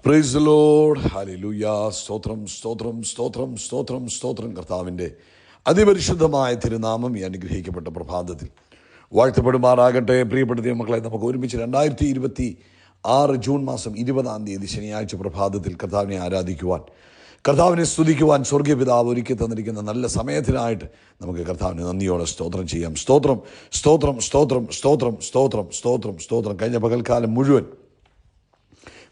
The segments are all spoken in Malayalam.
Praise the Lord. ഹല്ലേലൂയ. സ്തോത്രം സ്തോത്രം സ്തോത്രം സ്തോത്രം സ്തോത്രം. കർത്താവിൻ്റെ അതിപരിശുദ്ധമായ തിരുനാമം ഈ അനുഗ്രഹിക്കപ്പെട്ട പ്രഭാതത്തിൽ വാഴ്ത്തപ്പെടുമാറാകട്ടെ. പ്രിയപ്പെട്ട ദൈവമക്കളെ, നമുക്ക് ഒരുമിച്ച് 2026 ജൂൺ മാസം 20-ാം തീയതി ശനിയാഴ്ച പ്രഭാതത്തിൽ കർത്താവിനെ ആരാധിക്കുവാൻ, കർത്താവിനെ സ്തുതിക്കുവാൻ സ്വർഗീയ പിതാവ് ഒരുക്കി തന്നിരിക്കുന്ന നല്ല സമയത്തിനായിട്ട് നമുക്ക് കർത്താവിന് നന്ദിയോടെ സ്തോത്രം ചെയ്യാം. സ്തോത്രം സ്തോത്രം സ്തോത്രം സ്തോത്രം സ്തോത്രം സ്തോത്രം സ്തോത്രം. കഴിഞ്ഞ പകൽക്കാലം മുഴുവൻ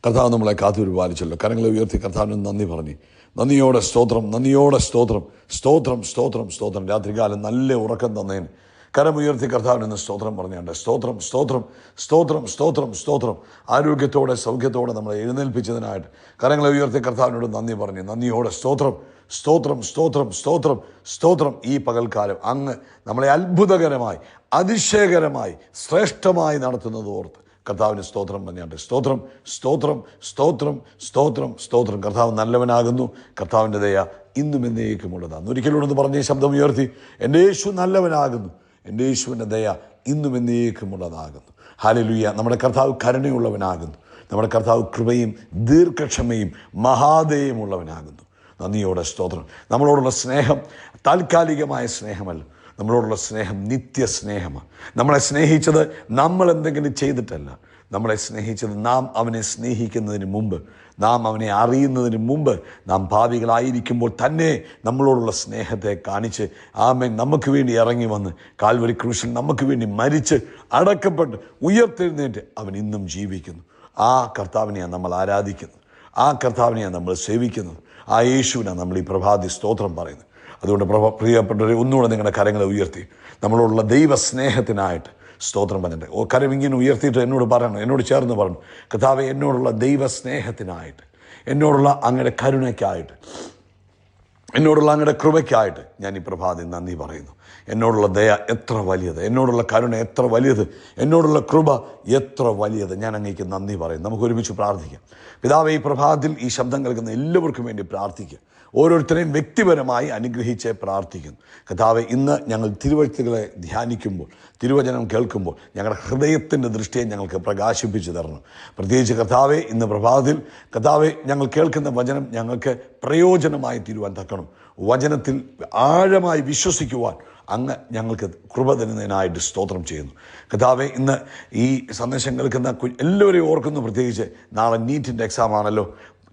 കർത്താവ് നമ്മളെ കാത്തുപരിപാലിച്ചല്ലോ. കരങ്ങളെ ഉയർത്തി കർത്താവിന് നന്ദി പറഞ്ഞ് നന്ദിയോടെ സ്തോത്രം, നന്ദിയോടെ സ്തോത്രം, സ്തോത്രം സ്തോത്രം സ്തോത്രം. രാത്രികാലം നല്ല ഉറക്കം തന്നതിന് കരമുയർത്തി കർത്താവിന് സ്തോത്രം പറഞ്ഞുകൊണ്ട് സ്തോത്രം സ്തോത്രം സ്തോത്രം സ്തോത്രം സ്തോത്രം. ആരോഗ്യത്തോടെ സൗഖ്യത്തോടെ നമ്മളെ എഴുന്നേൽപ്പിച്ചതിനായിട്ട് കരങ്ങളെ ഉയർത്തി കർത്താവിനോട് നന്ദി പറഞ്ഞ് നന്ദിയോടെ സ്തോത്രം സ്തോത്രം സ്തോത്രം സ്തോത്രം സ്തോത്രം. ഈ പകൽക്കാലം അങ്ങ് നമ്മളെ അത്ഭുതകരമായി, അതിശയകരമായി, ശ്രേഷ്ഠമായി നടത്തുന്നത് ഓർത്ത് കർത്താവിന് സ്തോത്രം പറഞ്ഞാണ്ട് സ്തോത്രം സ്തോത്രം സ്തോത്രം സ്തോത്രം സ്തോത്രം. കർത്താവ് നല്ലവനാകുന്നു. കർത്താവിൻ്റെ ദയ ഇന്നും എന്നേക്കുമുള്ളതാണ്. ഒരിക്കലൂടെന്ന് പറഞ്ഞ് ശബ്ദം ഉയർത്തി, എൻ്റെ യേശു നല്ലവനാകുന്നു, എൻ്റെ യേശുവിൻ്റെ ദയ ഇന്നും എന്നേക്കുമുള്ളതാകുന്നു. ഹല്ലേലൂയ. നമ്മുടെ കർത്താവ് കരുണയുള്ളവനാകുന്നു. നമ്മുടെ കർത്താവ് കൃപയും ദീർഘക്ഷമയും മഹാദയമുള്ളവനാകുന്നു. നന്ദിയോടെ സ്തോത്രം. നമ്മളോടുള്ള സ്നേഹം താൽക്കാലികമായ സ്നേഹമല്ല, നമ്മളോടുള്ള സ്നേഹം നിത്യസ്നേഹമാണ്. നമ്മളെ സ്നേഹിച്ചത് നമ്മൾ എന്തെങ്കിലും ചെയ്തിട്ടല്ല. നമ്മളെ സ്നേഹിച്ചത് നാം അവനെ സ്നേഹിക്കുന്നതിന് മുമ്പ്, നാം അവനെ അറിയുന്നതിന് മുമ്പ്, നാം പാപികളായിരിക്കുമ്പോൾ തന്നെ നമ്മളോടുള്ള സ്നേഹത്തെ കാണിച്ച് ആമേൻ നമുക്ക് വേണ്ടി ഇറങ്ങി വന്ന് കാൽവരി ക്രൂശിൽ നമുക്ക് വേണ്ടി മരിച്ച് അടക്കപ്പെട്ട് ഉയർത്തെഴുന്നേറ്റ് അവൻ ഇന്നും ജീവിക്കുന്നു. ആ കർത്താവിനെയാണ് നമ്മൾ ആരാധിക്കുന്നത്, ആ കർത്താവിനെയാണ് നമ്മൾ സേവിക്കുന്നത്, ആ യേശുവിനാണ് നമ്മൾ ഈ പ്രഭാതി സ്തോത്രം പറയുന്നത്. അതുകൊണ്ട് പ്രിയപ്പെട്ടവരെ, ഒന്നുകൂടെ നിങ്ങളുടെ കരങ്ങളെ ഉയർത്തി നമ്മളോടുള്ള ദൈവസ്നേഹത്തിനായിട്ട് സ്തോത്രം പറഞ്ഞിട്ട് കരം ഇങ്ങനെ ഉയർത്തിയിട്ട് എന്നോട് പറയണം, എന്നോട് ചേർന്ന് പറഞ്ഞു, കർത്താവേ, എന്നോടുള്ള ദൈവസ്നേഹത്തിനായിട്ട്, എന്നോടുള്ള അങ്ങയുടെ കരുണയ്ക്കായിട്ട്, എന്നോടുള്ള അങ്ങയുടെ കൃപയ്ക്കായിട്ട് ഞാൻ ഈ പ്രഭാതി നന്ദി പറയുന്നു. എന്നോടുള്ള ദയ എത്ര വലിയത്, എന്നോടുള്ള കരുണ എത്ര വലിയത്, എന്നോടുള്ള കൃപ എത്ര വലിയത്. ഞാൻ അങ്ങേക്ക് നന്ദി പറയുന്നു. നമുക്ക് ഒരുമിച്ച് പ്രാർത്ഥിക്കാം. പിതാവേ, ഈ പ്രഭാതത്തിൽ ഈ ശബ്ദം കേൾക്കുന്ന എല്ലാവർക്കും വേണ്ടി പ്രാർത്ഥിക്കുക. ഓരോരുത്തരെയും വ്യക്തിപരമായി അനുഗ്രഹിച്ച് പ്രാർത്ഥിക്കുന്നു. കർത്താവേ, ഇന്ന് ഞങ്ങൾ തിരുവഴുത്തുകളെ ധ്യാനിക്കുമ്പോൾ, തിരുവചനം കേൾക്കുമ്പോൾ ഞങ്ങളുടെ ഹൃദയത്തിൻ്റെ ദൃഷ്ടിയെ ഞങ്ങൾക്ക് പ്രകാശിപ്പിച്ചു തരണം. പ്രത്യേകിച്ച് കർത്താവേ, ഇന്ന് പ്രഭാതത്തിൽ കർത്താവേ, ഞങ്ങൾ കേൾക്കുന്ന വചനം ഞങ്ങൾക്ക് പ്രയോജനമായി തീരുവാൻ തക്കണം. വചനത്തിൽ ആഴമായി വിശ്വസിക്കുവാൻ അങ്ങ് ഞങ്ങൾക്ക് കൃപ തരുന്നതിനായിട്ട് സ്തോത്രം ചെയ്യുന്നു. കർത്താവേ, ഇന്ന് ഈ സന്ദേശം കേൾക്കുന്ന എല്ലാവരെയും ഓർക്കുന്നു. പ്രത്യേകിച്ച് നാളെ നീറ്റിൻ്റെ എക്സാം ആണല്ലോ.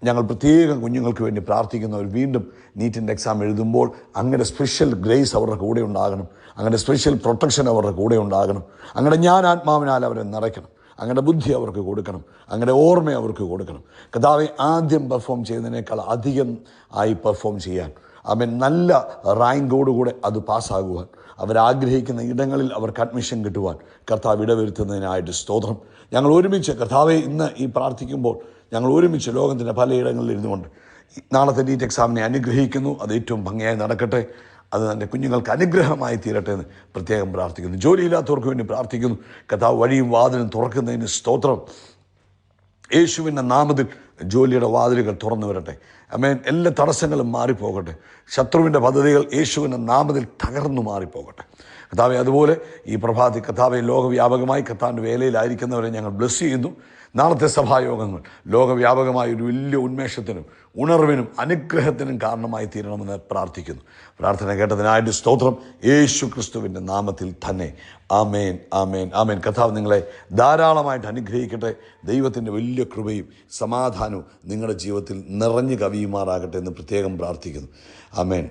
ഞങ്ങൾ പ്രത്യേകം കുഞ്ഞുങ്ങൾക്ക് വേണ്ടി പ്രാർത്ഥിക്കുന്നവർ വീണ്ടും നീറ്റിൻ്റെ എക്സാം എഴുതുമ്പോൾ അങ്ങയുടെ സ്പെഷ്യൽ ഗ്രേസ് അവരുടെ കൂടെ ഉണ്ടാകണം, അങ്ങയുടെ സ്പെഷ്യൽ പ്രൊട്ടക്ഷൻ അവരുടെ കൂടെ ഉണ്ടാകണം. അങ്ങയുടെ ജ്ഞാനാത്മാവിനാൽ അവരെ നിറയ്ക്കണം, അങ്ങയുടെ ബുദ്ധി അവർക്ക് കൊടുക്കണം, അങ്ങയുടെ ഓർമ്മ അവർക്ക് കൊടുക്കണം. കർത്താവെ, ആദ്യം പെർഫോം ചെയ്യുന്നതിനേക്കാൾ അധികം ആയി പെർഫോം ചെയ്യാൻ, അവൻ നല്ല റാങ്കോടുകൂടെ അത് പാസ്സാകുവാൻ, അവരാഗ്രഹിക്കുന്ന ഇടങ്ങളിൽ അവർക്ക് അഡ്മിഷൻ കിട്ടുവാൻ കർത്താവ് ഇടവരുത്തുന്നതിനായിട്ട് സ്തോത്രം. ഞങ്ങൾ ഒരുമിച്ച് കർത്താവെ, ഇന്ന് ഈ പ്രാർത്ഥിക്കുമ്പോൾ ഞങ്ങൾ ഒരുമിച്ച് ലോകത്തിൻ്റെ പലയിടങ്ങളിൽ ഇരുന്നുകൊണ്ട് നാളത്തെ നീറ്റ് എക്സാമിനെ അനുഗ്രഹിക്കുന്നു. അത് ഏറ്റവും ഭംഗിയായി നടക്കട്ടെ, അത് എൻ്റെ കുഞ്ഞുങ്ങൾക്ക് അനുഗ്രഹമായി തീരട്ടെ എന്ന് പ്രത്യേകം പ്രാർത്ഥിക്കുന്നു. ജോലിയില്ലാത്തവർക്ക് വേണ്ടി പ്രാർത്ഥിക്കുന്നു. കർത്താവ് വഴിയും വാതിലും തുറക്കുന്നതിന് സ്തോത്രം. യേശുവിൻ്റെ നാമത്തിൽ ജോലിയുടെ വാതിലുകൾ തുറന്നു വരട്ടെ. ആമേൻ. എല്ലാ തടസ്സങ്ങളും മാറിപ്പോകട്ടെ. ശത്രുവിൻ്റെ പദ്ധതികൾ യേശുവിൻ്റെ നാമത്തിൽ തകർന്നു മാറിപ്പോകട്ടെ. കർത്താവെ, അതുപോലെ ഈ പ്രഭാതി കർത്താവെ, ലോകവ്യാപകമായി കർത്താവിൻ്റെ വേലയിലായിരിക്കുന്നവരെ ഞങ്ങൾ ബ്ലെസ് ചെയ്യുന്നു. നാളത്തെ സഭായോഗങ്ങൾ ലോകവ്യാപകമായ ഒരു വലിയ ഉന്മേഷത്തിനും ഉണർവിനും അനുഗ്രഹത്തിനും കാരണമായി തീരണമെന്ന് പ്രാർത്ഥിക്കുന്നു. പ്രാർത്ഥന കേട്ടതിനായിട്ട് സ്തോത്രം. യേശു ക്രിസ്തുവിൻ്റെ നാമത്തിൽ തന്നെ. ആമേൻ, ആമേൻ, ആമേൻ. കർത്താവ് നിങ്ങളെ ധാരാളമായിട്ട് അനുഗ്രഹിക്കട്ടെ. ദൈവത്തിൻ്റെ വലിയ കൃപയും സമാധാനവും നിങ്ങളുടെ ജീവിതത്തിൽ നിറഞ്ഞു കവിയുമാറാകട്ടെ എന്ന് പ്രത്യേകം പ്രാർത്ഥിക്കുന്നു. ആമേൻ.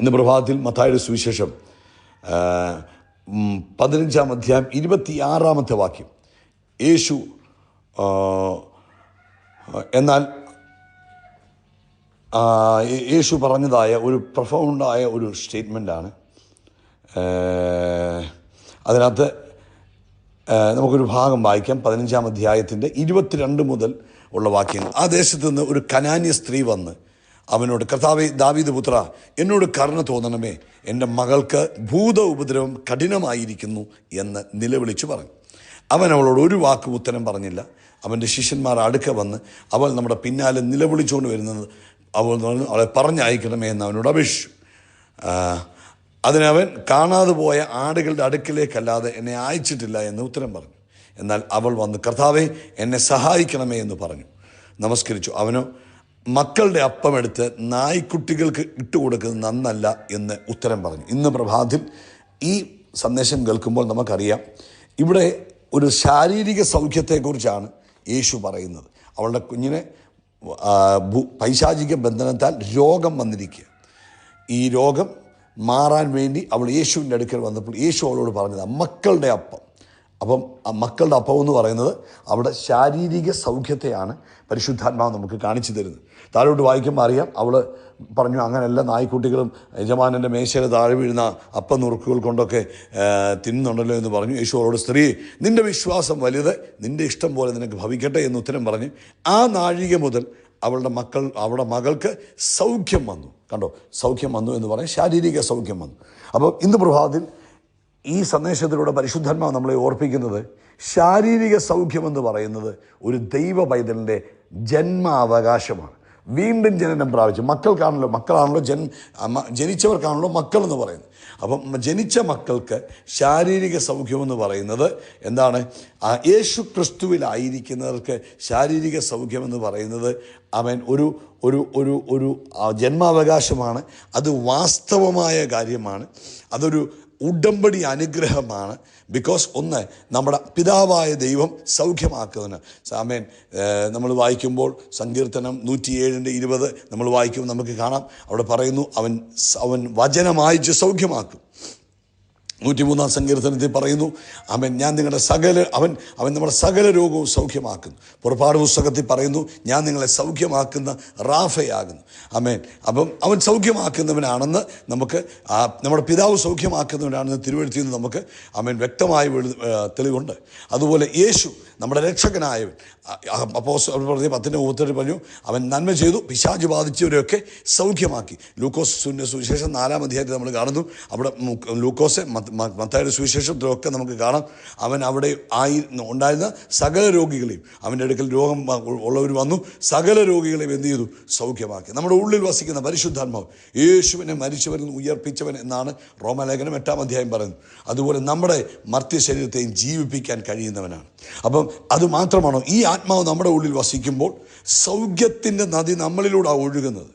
ഇന്ന് പ്രഭാതത്തിൽ മത്തായിയുടെ സുവിശേഷം 15-ാം അധ്യായം 26-ാമത്തെ വാക്യം. യേശു പറഞ്ഞതായ ഒരു പ്രൊഫൗണ്ടായ ഒരു സ്റ്റേറ്റ്മെൻറ്റാണ്. അതിനകത്ത് നമുക്കൊരു ഭാഗം വായിക്കാം. 15-ാം അധ്യായത്തിൻ്റെ 22 മുതൽ ഉള്ള വാക്യങ്ങൾ. ആ ദേശത്ത് നിന്ന് ഒരു കനാന്യ സ്ത്രീ വന്ന് അവനോട്, കർത്താവേ, ദാവീദ് പുത്ര, എന്നോട് കരുണ തോന്നണമേ, എൻ്റെ മകൾക്ക് ഭൂത ഉപദ്രവം കഠിനമായിരിക്കുന്നു എന്ന് നിലവിളിച്ചു പറഞ്ഞു. അവൻ അവളോട് ഒരു വാക്ക് ഉത്തരം പറഞ്ഞില്ല. അവൻ്റെ ശിഷ്യന്മാർ അടുക്ക വന്ന് അവൾ നമ്മുടെ പിന്നാലെ നിലവിളിച്ചുകൊണ്ട് വരുന്നത് അവളെ പറഞ്ഞയക്കണമേ എന്ന് അവനോട് അപേക്ഷിച്ചു. അതിനവൻ, കാണാതെ പോയ ആടുകളുടെ അടുക്കിലേക്കല്ലാതെ എന്നെ അയച്ചിട്ടില്ല എന്ന് ഉത്തരം പറഞ്ഞു. എന്നാൽ അവൾ വന്ന്, കർത്താവേ, എന്നെ സഹായിക്കണമേ എന്ന് പറഞ്ഞു. നമസ്കരിച്ചു. അവനോ മക്കളുടെ അപ്പമെടുത്ത് നായ്ക്കുട്ടികൾക്ക് ഇട്ടുകൊടുക്കുന്നത് നന്നല്ല എന്ന് ഉത്തരം പറഞ്ഞു. ഇന്ന് പ്രഭാതത്തിൽ ഈ സന്ദേശം കേൾക്കുമ്പോൾ നമുക്കറിയാം, ഇവിടെ ഒരു ശാരീരിക സൗഖ്യത്തെക്കുറിച്ചാണ് യേശു പറയുന്നത്. അവളുടെ കുഞ്ഞിനെ പൈശാചിക ബന്ധനത്താൽ രോഗം വന്നിരിക്കുക. ഈ രോഗം മാറാൻ വേണ്ടി അവൾ യേശുവിൻ്റെ അടുക്കൽ വന്നപ്പോൾ യേശു അവളോട് പറഞ്ഞത് മക്കളുടെ അപ്പം. അപ്പം ആ മക്കളുടെ അപ്പം എന്ന് പറയുന്നത് അവിടെ ശാരീരിക സൗഖ്യത്തെയാണ് പരിശുദ്ധാത്മാവ് നമുക്ക് കാണിച്ചു തരുന്നത്. താഴോട്ട് വായിക്കുമ്പോൾ അറിയാം, അവൾ പറഞ്ഞു അങ്ങനെയല്ല, നായ്ക്കുട്ടികളും യജമാനൻ്റെ മേശയിൽ താഴെ വീഴുന്ന അപ്പം നുറുക്കുകൾ കൊണ്ടൊക്കെ തിന്നുണ്ടല്ലോ എന്ന് പറഞ്ഞു. യേശു അവളോട്, സ്ത്രീ, നിൻ്റെ വിശ്വാസം വലുത്, നിൻ്റെ ഇഷ്ടം പോലെ നിനക്ക് ഭവിക്കട്ടെ എന്ന് ഉത്തരം പറഞ്ഞ് ആ നാഴിക മുതൽ അവളുടെ മകൾക്ക് സൗഖ്യം വന്നു. കണ്ടോ, സൗഖ്യം വന്നു എന്ന് പറയും, ശാരീരിക സൗഖ്യം വന്നു. അപ്പോൾ ഇന്ന് പ്രഭാതത്തിൽ ഈ സന്ദേശത്തിലൂടെ പരിശുദ്ധാത്മാവ് നമ്മളെ ഓർപ്പിക്കുന്നത്, ശാരീരിക സൗഖ്യമെന്ന് പറയുന്നത് ഒരു ദൈവ പൈതലിൻ്റെ ജന്മാവകാശമാണ്. വീണ്ടും ജനനം പ്രാപിച്ചു മക്കളാണല്ലോ ജനിച്ചവർക്കാണല്ലോ മക്കൾ എന്ന് പറയുന്നത്. അപ്പം ജനിച്ച മക്കൾക്ക് ശാരീരിക സൗഖ്യമെന്ന് പറയുന്നത് എന്താണ്? യേശു ക്രിസ്തുവിലായിരിക്കുന്നവർക്ക് ശാരീരിക സൗഖ്യമെന്ന് പറയുന്നത് അവൻ ഒരു ഒരു ഒരു ഒരു ജന്മാവകാശമാണ്. അത് വാസ്തവമായ കാര്യമാണ്. അതൊരു ഉടമ്പടി അനുഗ്രഹമാണ്. ബിക്കോസ് ഒന്ന്, നമ്മുടെ പിതാവായ ദൈവം സൗഖ്യമാക്കുന്നതിന് ആമേൻ. നമ്മൾ വായിക്കുമ്പോൾ സങ്കീർത്തനം 107:20 നമ്മൾ വായിക്കുമ്പോൾ നമുക്ക് കാണാം, അവിടെ പറയുന്നു അവൻ വചനമയച്ച് സൗഖ്യമാക്കും. 103-ാം സങ്കീർത്തനത്തിൽ പറയുന്നു, അവൻ നമ്മുടെ സകല രോഗവും സൗഖ്യമാക്കുന്നു. പുറപ്പാട് പുസ്തകത്തിൽ പറയുന്നു, ഞാൻ നിങ്ങളെ സൗഖ്യമാക്കുന്ന റാഫയാകുന്നു. ആമേൻ. അപ്പം അവൻ സൗഖ്യമാക്കുന്നവനാണെന്ന് നമുക്ക്, നമ്മുടെ പിതാവ് സൗഖ്യമാക്കുന്നവനാണെന്ന് തിരുവെഴുത്തിൽ നിന്ന് നമുക്ക് വ്യക്തമായ തെളിവുണ്ട്. അതുപോലെ യേശു നമ്മുടെ രക്ഷകനായവൻ, അപ്പോസ്തലർ 10:30 പറഞ്ഞു, അവൻ നന്മ ചെയ്തു, പിശാച് ബാധിച്ചവരെയൊക്കെ സൗഖ്യമാക്കി. ലൂക്കോസ് സുവിശേഷം 4-ാം അധ്യായത്തിൽ നമ്മൾ കാണുന്നു. അവിടെ ലൂക്കോസ് മത്തായിയുടെ സുവിശേഷത്തിലൊക്കെ നമുക്ക് കാണാം, അവൻ അവിടെ ഉണ്ടായിരുന്ന സകല രോഗികളെയും, അവൻ്റെ അടുക്കൽ രോഗം ഉള്ളവർ വന്നു, സകല രോഗികളെയും എന്ത് ചെയ്തു? സൗഖ്യമാക്കി. നമ്മുടെ ഉള്ളിൽ വസിക്കുന്ന പരിശുദ്ധാത്മാവ് യേശുവിനെ മരിച്ചവരിൽ നിന്ന് ഉയർപ്പിച്ചവൻ എന്നാണ് റോമാലേഖനം 8-ാം അധ്യായം പറയുന്നത്. അതുപോലെ നമ്മുടെ മർത്യ ശരീരത്തെയും ജീവിപ്പിക്കാൻ കഴിയുന്നവനാണ്. അപ്പം അത് മാത്രമാണോ? ഈ ആത്മാവ് നമ്മുടെ ഉള്ളിൽ വസിക്കുമ്പോൾ സൗഖ്യത്തിൻ്റെ നദി നമ്മളിലൂടെ ഒഴുകുന്നത്.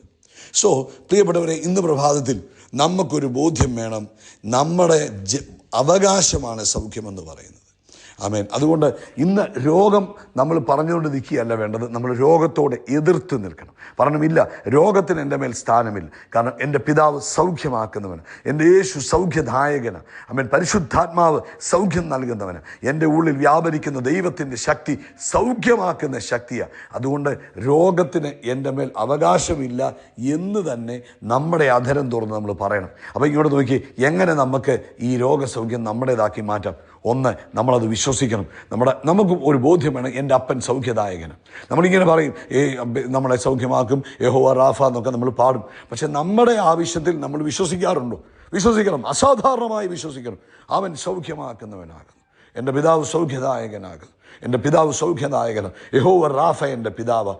സോ പ്രിയപ്പെട്ടവരെ, ഇന്ന് പ്രഭാതത്തിൽ നമുക്കൊരു ബോധ്യം വേണം, നമ്മുടെ അവകാശമാണ് സൗഖ്യമെന്ന് പറയുന്നത്. ആമേൻ. അതുകൊണ്ട് ഇന്ന് രോഗം നമ്മൾ പറഞ്ഞുകൊണ്ട് നിൽക്കുകയല്ല വേണ്ടത്, നമ്മൾ രോഗത്തോടെ എതിർത്ത് നിൽക്കണം. പറഞ്ഞില്ല, രോഗത്തിന് എൻ്റെ മേൽ സ്ഥാനമില്ല. കാരണം എൻ്റെ പിതാവ് സൗഖ്യമാക്കുന്നവന്, എൻ്റെ യേശു സൗഖ്യദായകനാണ്. ആമേൻ. പരിശുദ്ധാത്മാവ് സൗഖ്യം നൽകുന്നവന്, എൻ്റെ ഉള്ളിൽ വ്യാപരിക്കുന്ന ദൈവത്തിൻ്റെ ശക്തി സൗഖ്യമാക്കുന്ന ശക്തിയാണ്. അതുകൊണ്ട് രോഗത്തിന് എൻ്റെ മേൽ അവകാശമില്ല എന്ന് തന്നെ നമ്മുടെ അധരം തുറന്ന് നമ്മൾ പറയണം. അപ്പോൾ ഇങ്ങോട്ട് നോക്കി, എങ്ങനെ നമുക്ക് ഈ രോഗസൗഖ്യം നമ്മുടേതാക്കി മാറ്റാം? ഒന്ന്, നമ്മളത് വിശ്വസിക്കണം. നമുക്ക് ഒരു ബോധ്യം വേണം, എൻ്റെ അപ്പൻ സൗഖ്യദായകന്. നമ്മളിങ്ങനെ പറയും, നമ്മളെ സൗഖ്യമാക്കും, യഹോവ റാഫ എന്നൊക്കെ നമ്മൾ പാടും. പക്ഷെ നമ്മുടെ ആവശ്യത്തിൽ നമ്മൾ വിശ്വസിക്കാറുണ്ടോ? വിശ്വസിക്കണം, അസാധാരണമായി വിശ്വസിക്കണം. അവൻ സൗഖ്യമാക്കുന്നവനാകുന്നു, എൻ്റെ പിതാവ് സൗഖ്യദായകനാകുന്നു, എൻ്റെ പിതാവ് സൗഖ്യദായകനാണ്, യഹോവ റാഫ എൻ്റെ പിതാവ്.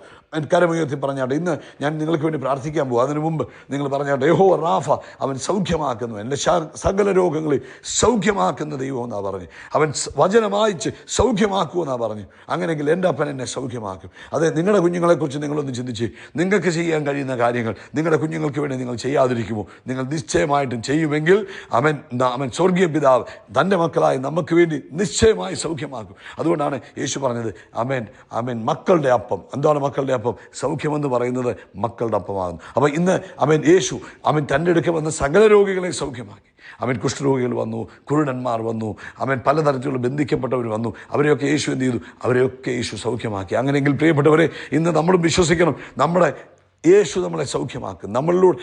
കരമുയർത്തി പറഞ്ഞാട്ടെ, ഇന്ന് ഞാൻ നിങ്ങൾക്ക് വേണ്ടി പ്രാർത്ഥിക്കാൻ പോകും. അതിനു മുമ്പ് നിങ്ങൾ പറഞ്ഞാട്ടെ, യഹോവ റാഫ, അവൻ സൗഖ്യമാക്കുന്നു, എൻ്റെ സകല രോഗങ്ങളെ സൗഖ്യമാക്കുന്ന ദൈവം എന്നാണ് പറഞ്ഞു. അവൻ വചനമായിച്ച് സൗഖ്യമാക്കുമെന്നാണ് പറഞ്ഞു. അങ്ങനെയെങ്കിൽ എൻ്റെ അപ്പൻ എന്നെ സൗഖ്യമാക്കും. അതെ, നിങ്ങളുടെ കുഞ്ഞുങ്ങളെക്കുറിച്ച് നിങ്ങളൊന്ന് ചിന്തിച്ച്, നിങ്ങൾക്ക് ചെയ്യാൻ കഴിയുന്ന കാര്യങ്ങൾ നിങ്ങളുടെ കുഞ്ഞുങ്ങൾക്ക് വേണ്ടി നിങ്ങൾ ചെയ്യാതിരിക്കുമോ? നിങ്ങൾ നിശ്ചയമായിട്ടും ചെയ്യുമെങ്കിൽ അവൻ സ്വർഗീയ പിതാവ് തൻ്റെ മക്കളായി നമുക്ക് വേണ്ടി നിശ്ചയമായി സൗഖ്യമാക്കും. അതുകൊണ്ടാണ് യേശു പറഞ്ഞത്, മക്കളുടെ അപ്പം. എന്താണ് മക്കളുടെ അപ്പം? സൗഖ്യമെന്ന് പറയുന്നത് മക്കളുടെ അപ്പമാകുന്നു. അപ്പം ഇന്ന് യേശു തൻ്റെ അടുക്ക വന്ന് സകല രോഗികളെ സൗഖ്യമാക്കി. കുഷ്ഠരോഗികൾ വന്നു, കുരുടന്മാർ വന്നു, പലതരത്തിലുള്ള ബന്ധിക്കപ്പെട്ടവർ വന്നു. അവരെയൊക്കെ യേശു എന്ത് ചെയ്തു? അവരെയൊക്കെ യേശു സൗഖ്യമാക്കി. അങ്ങനെയെങ്കിൽ പ്രിയപ്പെട്ടവരെ, ഇന്ന് നമ്മളും വിശ്വസിക്കണം, നമ്മുടെ യേശു നമ്മളെ സൗഖ്യമാക്കും. നമ്മളിലൂടെ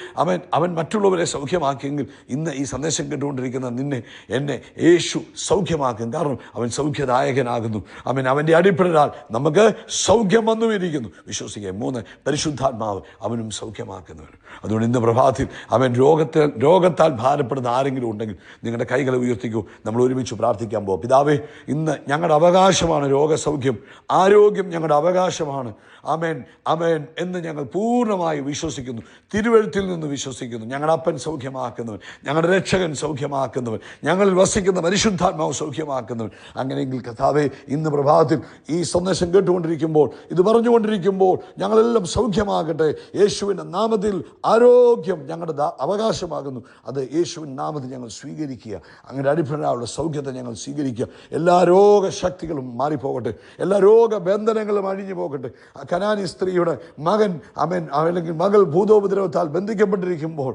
അവൻ മറ്റുള്ളവരെ സൗഖ്യമാക്കിയെങ്കിൽ ഇന്ന് ഈ സന്ദേശം കേട്ടുകൊണ്ടിരിക്കുന്ന നിന്നെ, എന്നെ യേശു സൗഖ്യമാക്കും. കാരണം അവൻ സൗഖ്യദായകനാകുന്നു. അവൻ്റെ അടിപ്പിടരാൽ നമുക്ക് സൗഖ്യം വന്നുമിരിക്കുന്നു. വിശ്വസിക്കുക. 3, പരിശുദ്ധാത്മാവ് അവനും സൗഖ്യമാക്കുന്നവൻ. അതുകൊണ്ട് ഇന്ന് പ്രഭാതത്തിൽ രോഗത്താൽ ഭാരപ്പെടുന്ന ആരെങ്കിലും ഉണ്ടെങ്കിൽ നിങ്ങളുടെ കൈകളെ ഉയർത്തിക്കൂ. നമ്മൾ ഒരുമിച്ച് പ്രാർത്ഥിക്കാൻ പോകും. പിതാവേ, ഇന്ന് ഞങ്ങളുടെ അവകാശമാണ് രോഗസൗഖ്യം, ആരോഗ്യം ഞങ്ങളുടെ അവകാശമാണ്. ആമേൻ എന്ന് ഞങ്ങൾ പൂർണ്ണ പൂർണ്ണമായി വിശ്വസിക്കുന്നു. തിരുവെഴുത്തിൽ നിന്ന് വിശ്വസിക്കുന്നു. ഞങ്ങളുടെ അപ്പൻ സൗഖ്യമാക്കുന്നവൻ, ഞങ്ങളുടെ രക്ഷകൻ സൗഖ്യമാക്കുന്നവൻ, ഞങ്ങളിൽ വസിക്കുന്ന പരിശുദ്ധാത്മാവ് സൗഖ്യമാക്കുന്നവൻ. അങ്ങനെയെങ്കിൽ കർത്താവേ, ഇന്ന് പ്രഭാതത്തിൽ ഈ സന്ദേശം കേട്ടുകൊണ്ടിരിക്കുമ്പോൾ, ഇത് പറഞ്ഞുകൊണ്ടിരിക്കുമ്പോൾ ഞങ്ങളെല്ലാം സൗഖ്യമാകട്ടെ. യേശുവിൻ്റെ നാമത്തിൽ ആരോഗ്യം ഞങ്ങളുടെ അവകാശമാകുന്നു. അത് യേശുവിൻ നാമത്തിൽ ഞങ്ങൾ സ്വീകരിക്കുക. അങ്ങനെ അടിപ്പണയുള്ള സൗഖ്യത്തെ ഞങ്ങൾ സ്വീകരിക്കുക. എല്ലാ രോഗശക്തികളും മാറിപ്പോകട്ടെ. എല്ലാ രോഗബന്ധനങ്ങളും അഴിഞ്ഞു പോകട്ടെ. കനാനി സ്ത്രീയുടെ മകൻ അല്ലെങ്കിൽ മകൾ ഭൂതോപദ്രവത്താൽ ബന്ധിക്കപ്പെട്ടിരിക്കുമ്പോൾ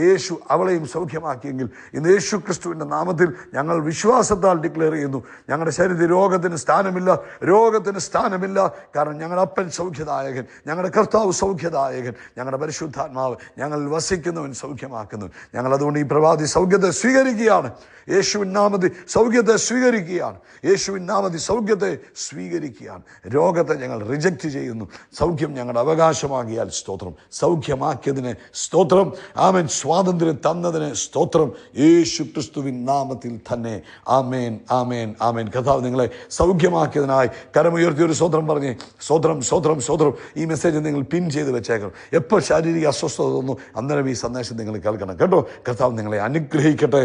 യേശു അവളെയും സൗഖ്യമാക്കിയെങ്കിൽ ഇന്ന് യേശു ക്രിസ്തുവിൻ്റെ നാമത്തിൽ ഞങ്ങൾ വിശ്വാസത്താൽ ഡിക്ലെയർ ചെയ്യുന്നു, ഞങ്ങളുടെ ശരീരത്തിൽ രോഗത്തിന് സ്ഥാനമില്ല, രോഗത്തിന് സ്ഥാനമില്ല. കാരണം ഞങ്ങളുടെ അപ്പൻ സൗഖ്യദായകൻ, ഞങ്ങളുടെ കർത്താവ് സൗഖ്യദായകൻ, ഞങ്ങളുടെ പരിശുദ്ധാത്മാവ് ഞങ്ങൾ വസിക്കുന്നവൻ സൗഖ്യമാക്കുന്നു. ഞങ്ങൾ അതുകൊണ്ട് ഈ പ്രഭാതി സൗഖ്യത്തെ സ്വീകരിക്കുകയാണ്. യേശുവിൻ നാമത്തിൽ സൗഖ്യത്തെ സ്വീകരിക്കുകയാണ്. യേശുവിൻ നാമത്തിൽ സൗഖ്യത്തെ സ്വീകരിക്കുകയാണ്. രോഗത്തെ ഞങ്ങൾ റിജക്റ്റ് ചെയ്യുന്നു. സൗഖ്യം ഞങ്ങളുടെ അവകാശമാകിയാൽ സ്തോത്രം. സൗഖ്യമാക്കിയതിന് സ്തോത്രം. ആമേൻ. സ്വാതന്ത്ര്യം തന്നതിന് സ്തോത്രം. യേശു ക്രിസ്തുവിൻ നാമത്തിൽ തന്നെ. ആമേൻ, ആമേൻ, ആമേൻ. കർത്താവ് നിങ്ങളെ സൗഖ്യമാക്കിയതിനായി കരമുയർത്തി ഒരു സ്തോത്രം പറഞ്ഞ് സ്തോത്രം, സ്തോത്രം, സ്തോത്രം. ഈ മെസ്സേജ് നിങ്ങൾ പിൻ ചെയ്ത് വെച്ചേക്കണം. എപ്പോൾ ശാരീരിക അസ്വസ്ഥത തോന്നുന്നു അന്നേരം ഈ സന്ദേശം നിങ്ങൾ കേൾക്കണം കേട്ടോ. കർത്താവ് നിങ്ങളെ അനുഗ്രഹിക്കട്ടെ.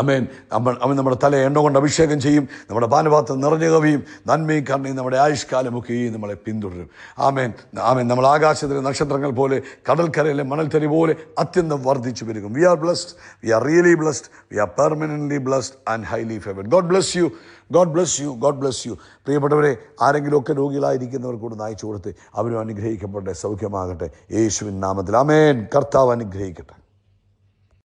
ആമേൻ. അവൻ നമ്മുടെ തല എണ്ണ കൊണ്ട് അഭിഷേകം ചെയ്യും. നമ്മുടെ പാനപാത്രം നിറഞ്ഞു കവിയും. നന്മയും കരുണയും നമ്മുടെ ആയുഷ്കാലമൊക്കെയും നമ്മളെ പിന്തുടരും. ആമേൻ, ആമേൻ. നമ്മൾ ആകാശത്തിലെ നക്ഷത്രങ്ങൾ പോലെ, കടൽക്കരയിലെ മണൽത്തരി പോലെ അത്യന്തം വർദ്ധിച്ചു വരും. We are blessed, we are really blessed, we are permanently blessed and highly favoured. God bless you, God bless you, God bless you. പ്രിയപ്പെട്ടവരെ, ആരെങ്കിലുമൊക്കെ രോഗികളായിരിക്കുന്നവർ കൂടെ നയിച്ചു കൊടുത്ത് അവരും അനുഗ്രഹിക്കപ്പെട്ടെ, സൗഖ്യമാകട്ടെ യേശുവിൻ നാമത്തിൽ. ആമേൻ. കർത്താവ് അനുഗ്രഹിക്കട്ടെ.